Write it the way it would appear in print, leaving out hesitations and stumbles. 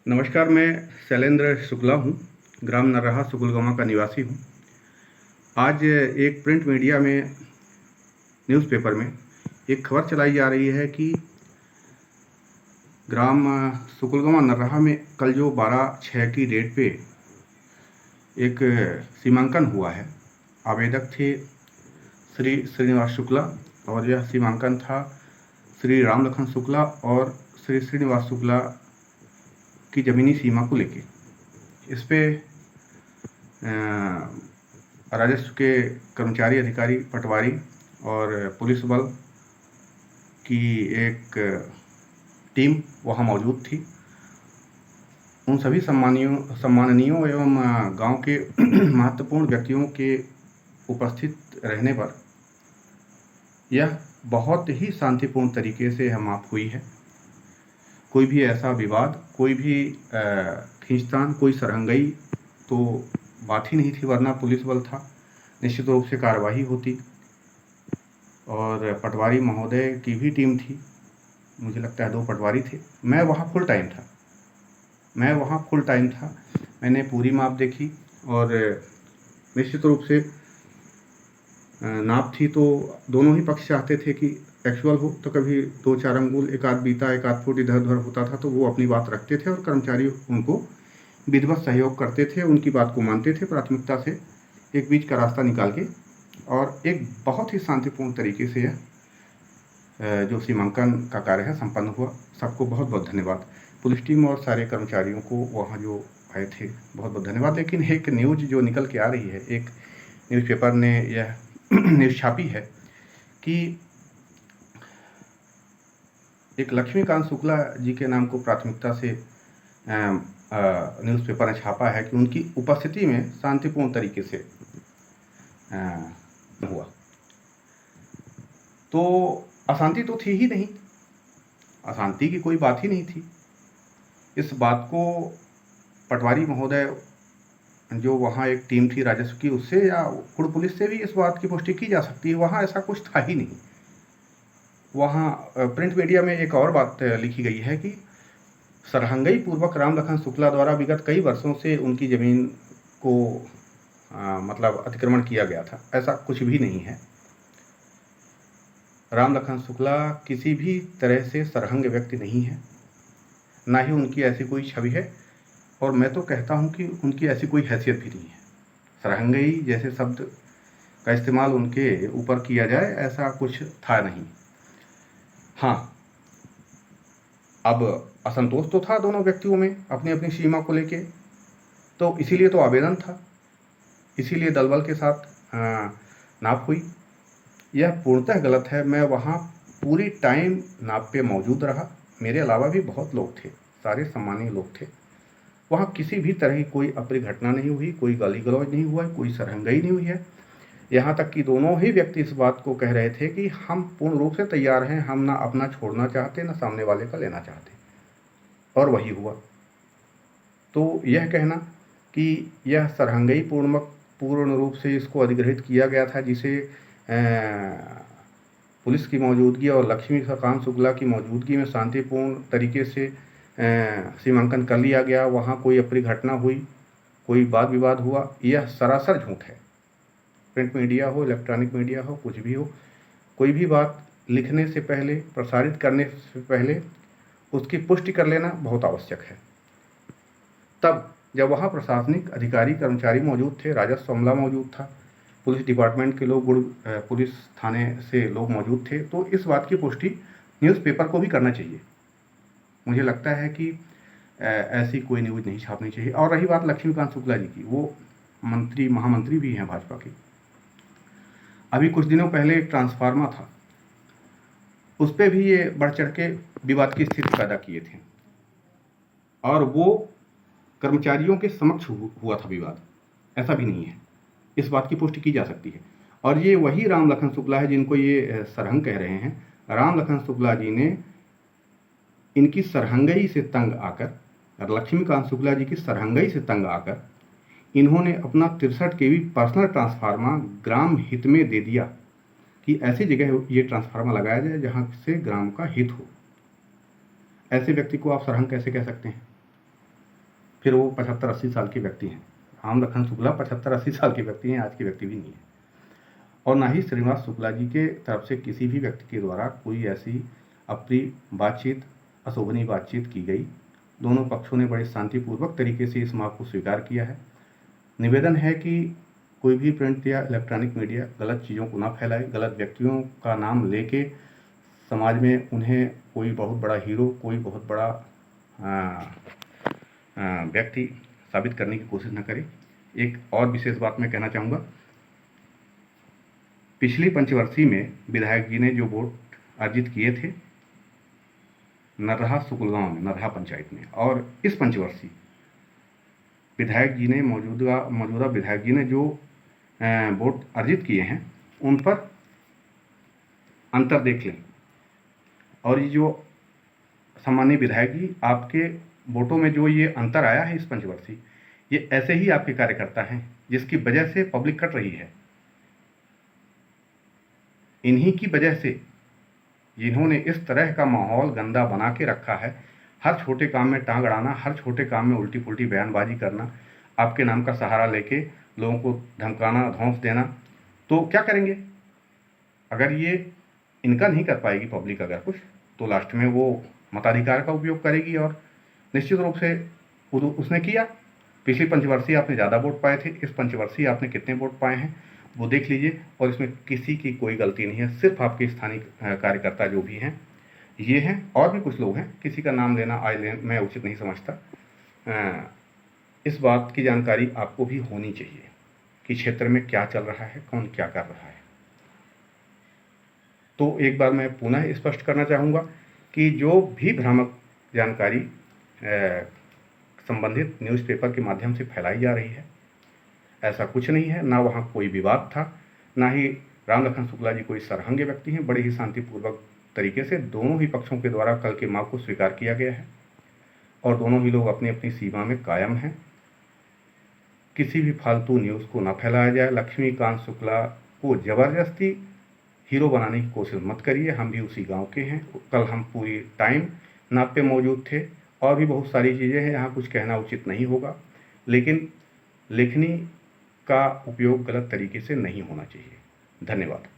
नमस्कार, मैं शैलेंद्र शुक्ला हूँ। ग्राम नर्राहा सुकुलगामा का निवासी हूँ। आज एक प्रिंट मीडिया में न्यूज़पेपर में एक खबर चलाई जा रही है कि ग्राम सुकुलगामा नर्राहा में कल जो 12/6 की डेट पे एक सीमांकन हुआ है, आवेदक थे श्री श्रीनिवास शुक्ला और यह सीमांकन था श्री राम लखन शुक्ला और श्री श्रीनिवास शुक्ला की ज़मीनी सीमा को लेके। इस पे राजस्व के कर्मचारी, अधिकारी, पटवारी और पुलिस बल की एक टीम वहाँ मौजूद थी। उन सभी सम्माननीयों एवं गांव के महत्वपूर्ण व्यक्तियों के उपस्थित रहने पर यह बहुत ही शांतिपूर्ण तरीके से यह माप हुई है। कोई भी ऐसा विवाद, कोई भी खींचतान, कोई सरहंगई तो बात ही नहीं थी, वरना पुलिस बल था, निश्चित रूप से कार्रवाई होती। और पटवारी महोदय की भी टीम थी, मुझे लगता है 2 पटवारी थे। मैं वहाँ फुल टाइम था। मैंने पूरी माप देखी और निश्चित रूप से नाप थी तो दोनों ही पक्ष चाहते थे कि एक्चुअल हो, तो कभी 2-4 अंगुल, एक आध बीता, एक आध फुट इधर उधर होता था तो वो अपनी बात रखते थे और कर्मचारी उनको विधिवत सहयोग करते थे, उनकी बात को मानते थे प्राथमिकता से, एक बीच का रास्ता निकाल के। और एक बहुत ही शांतिपूर्ण तरीके से यह जो सीमांकन का कार्य है संपन्न हुआ। सबको बहुत बहुत धन्यवाद। पुलिस टीम और सारे कर्मचारियों को वहाँ जो आए थे, बहुत बहुत धन्यवाद। लेकिन एक न्यूज़ जो निकल के आ रही है, एक न्यूज़पेपर ने यह न्यूज़ छापी है कि एक लक्ष्मीकांत शुक्ला जी के नाम को प्राथमिकता से न्यूज़पेपर ने छापा है कि उनकी उपस्थिति में शांतिपूर्ण तरीके से हुआ। तो अशांति तो थी ही नहीं, अशांति की कोई बात ही नहीं थी। इस बात को पटवारी महोदय जो वहाँ एक टीम थी राजस्व की, उससे या कुड़ पुलिस से भी इस बात की पुष्टि की जा सकती है। वहाँ ऐसा कुछ था ही नहीं। वहाँ प्रिंट मीडिया में एक और बात लिखी गई है कि सरहंगई पूर्वक राम लखन शुक्ला द्वारा विगत कई वर्षों से उनकी ज़मीन को मतलब अतिक्रमण किया गया था। ऐसा कुछ भी नहीं है। राम लखन शुक्ला किसी भी तरह से सरहंग व्यक्ति नहीं है, ना ही उनकी ऐसी कोई छवि है, और मैं तो कहता हूं कि उनकी ऐसी कोई हैसियत भी नहीं है। सरहंगई जैसे शब्द का इस्तेमाल उनके ऊपर किया जाए, ऐसा कुछ था नहीं। हाँ, अब असंतोष तो था दोनों व्यक्तियों में अपनी अपनी सीमा को लेके, तो इसीलिए तो आवेदन था, इसीलिए दलबल के साथ नाप हुई। यह पूर्णतः गलत है। मैं वहाँ पूरी टाइम नाप पे मौजूद रहा। मेरे अलावा भी बहुत लोग थे, सारे सम्मानीय लोग थे। वहाँ किसी भी तरह की कोई अप्रिय घटना नहीं हुई, कोई गाली गलौज नहीं हुआ, कोई सरहंगई नहीं हुई है। यहाँ तक कि दोनों ही व्यक्ति इस बात को कह रहे थे कि हम पूर्ण रूप से तैयार हैं, हम ना अपना छोड़ना चाहते, ना सामने वाले का लेना चाहते, और वही हुआ। तो यह कहना कि यह सरहंगई पूर्ण रूप से इसको अधिग्रहित किया गया था, जिसे पुलिस की मौजूदगी और लक्ष्मीकांत शुक्ला की मौजूदगी में शांतिपूर्ण तरीके से सीमांकन कर लिया गया, वहाँ कोई अप्रिय घटना हुई, कोई वाद विवाद हुआ, यह सरासर झूठ है। प्रिंट मीडिया हो, इलेक्ट्रॉनिक मीडिया हो, कुछ भी हो, कोई भी बात लिखने से पहले, प्रसारित करने से पहले उसकी पुष्टि कर लेना बहुत आवश्यक है। तब जब वहाँ प्रशासनिक अधिकारी, कर्मचारी मौजूद थे, राजस्व अमला मौजूद था, पुलिस डिपार्टमेंट के लोग, पुलिस थाने से लोग मौजूद थे, तो इस बात की पुष्टि न्यूज़पेपर को भी करना चाहिए। मुझे लगता है कि ऐसी कोई न्यूज़ नहीं छापनी चाहिए। और रही बात लक्ष्मीकांत शुक्ला जी की, वो महामंत्री भी हैं भाजपा के। अभी कुछ दिनों पहले एक ट्रांसफार्मर था, उस पर भी ये बढ़ चढ़ के विवाद की स्थिति पैदा किए थे, और वो कर्मचारियों के समक्ष हुआ था विवाद। ऐसा भी नहीं है, इस बात की पुष्टि की जा सकती है। और ये वही राम लखन शुक्ला है जिनको ये सरहंग कह रहे हैं। राम लखन शुक्ला जी ने इनकी सरहंगई से तंग आकर, लक्ष्मीकांत शुक्ला जी की सरहंगई से तंग आकर, इन्होंने अपना 63 kV पर्सनल ट्रांसफार्मर ग्राम हित में दे दिया कि ऐसी जगह ये ट्रांसफार्मर लगाया जाए जहां से ग्राम का हित हो। ऐसे व्यक्ति को आप सरहंग कैसे कह सकते हैं? फिर वो 75-80 साल के व्यक्ति हैं। रामलखन शुक्ला 75-80 साल के व्यक्ति हैं, आज के व्यक्ति भी नहीं है। और ना ही श्रीनिवास शुक्ला जी के तरफ से किसी भी व्यक्ति के द्वारा कोई ऐसी अप्रिय बातचीत, अशोभनीय बातचीत की गई। दोनों पक्षों ने बड़े शांतिपूर्वक तरीके से इस मांग को स्वीकार किया है। निवेदन है कि कोई भी प्रिंट या इलेक्ट्रॉनिक मीडिया गलत चीज़ों को ना फैलाए, गलत व्यक्तियों का नाम लेके समाज में उन्हें कोई बहुत बड़ा हीरो, कोई बहुत बड़ा व्यक्ति साबित करने की कोशिश न करे। एक और विशेष बात मैं कहना चाहूँगा, पिछली पंचवर्षीय में विधायक जी ने जो वोट अर्जित किए थे नरहा सुकुलगांव में, नरहा पंचायत में, और इस पंचवर्षीय विधायक जी ने मौजूदा विधायक जी ने जो वोट अर्जित किए हैं उन पर अंतर देख लें। और ये जो सामान्य विधायक जी, आपके वोटों में जो ये अंतर आया है इस पंचवर्षीय, ये ऐसे ही आपके कार्यकर्ता हैं जिसकी वजह से पब्लिक कट रही है। इन्हीं की वजह से, जिन्होंने इस तरह का माहौल गंदा बना के रखा है, हर छोटे काम में टांग अड़ाना, हर छोटे काम में उल्टी पुल्टी बयानबाजी करना, आपके नाम का सहारा लेके लोगों को धमकाना, धौंस देना, तो क्या करेंगे? अगर ये इनका नहीं कर पाएगी पब्लिक अगर कुछ, तो लास्ट में वो मताधिकार का उपयोग करेगी। और निश्चित रूप से उसने किया। पिछली पंचवर्षीय आपने ज़्यादा वोट पाए थे, इस पंचवर्षीय आपने कितने वोट पाए हैं वो देख लीजिए। और इसमें किसी की कोई गलती नहीं है, सिर्फ आपके स्थानीय कार्यकर्ता जो भी हैं ये हैं, और भी कुछ लोग हैं, किसी का नाम लेना मैं उचित नहीं समझता। इस बात की जानकारी आपको भी होनी चाहिए कि क्षेत्र में क्या चल रहा है, कौन क्या कर रहा है। तो एक बार मैं पुनः स्पष्ट करना चाहूँगा कि जो भी भ्रामक जानकारी संबंधित न्यूज़पेपर के माध्यम से फैलाई जा रही है, ऐसा कुछ नहीं है। ना वहाँ कोई विवाद था, ना ही रामलखन शुक्ला जी कोई सरहंगे व्यक्ति हैं। बड़े ही शांतिपूर्वक तरीके से दोनों ही पक्षों के द्वारा कल के मांग को स्वीकार किया गया है और दोनों ही लोग अपनी अपनी सीमा में कायम हैं। किसी भी फालतू न्यूज़ को ना फैलाया जाए। लक्ष्मीकांत शुक्ला को ज़बरदस्ती हीरो बनाने की कोशिश मत करिए। हम भी उसी गांव के हैं। कल हम पूरी टाइम नाप पे मौजूद थे। और भी बहुत सारी चीज़ें हैं, यहाँ कुछ कहना उचित नहीं होगा, लेकिन लेखनी का उपयोग गलत तरीके से नहीं होना चाहिए। धन्यवाद।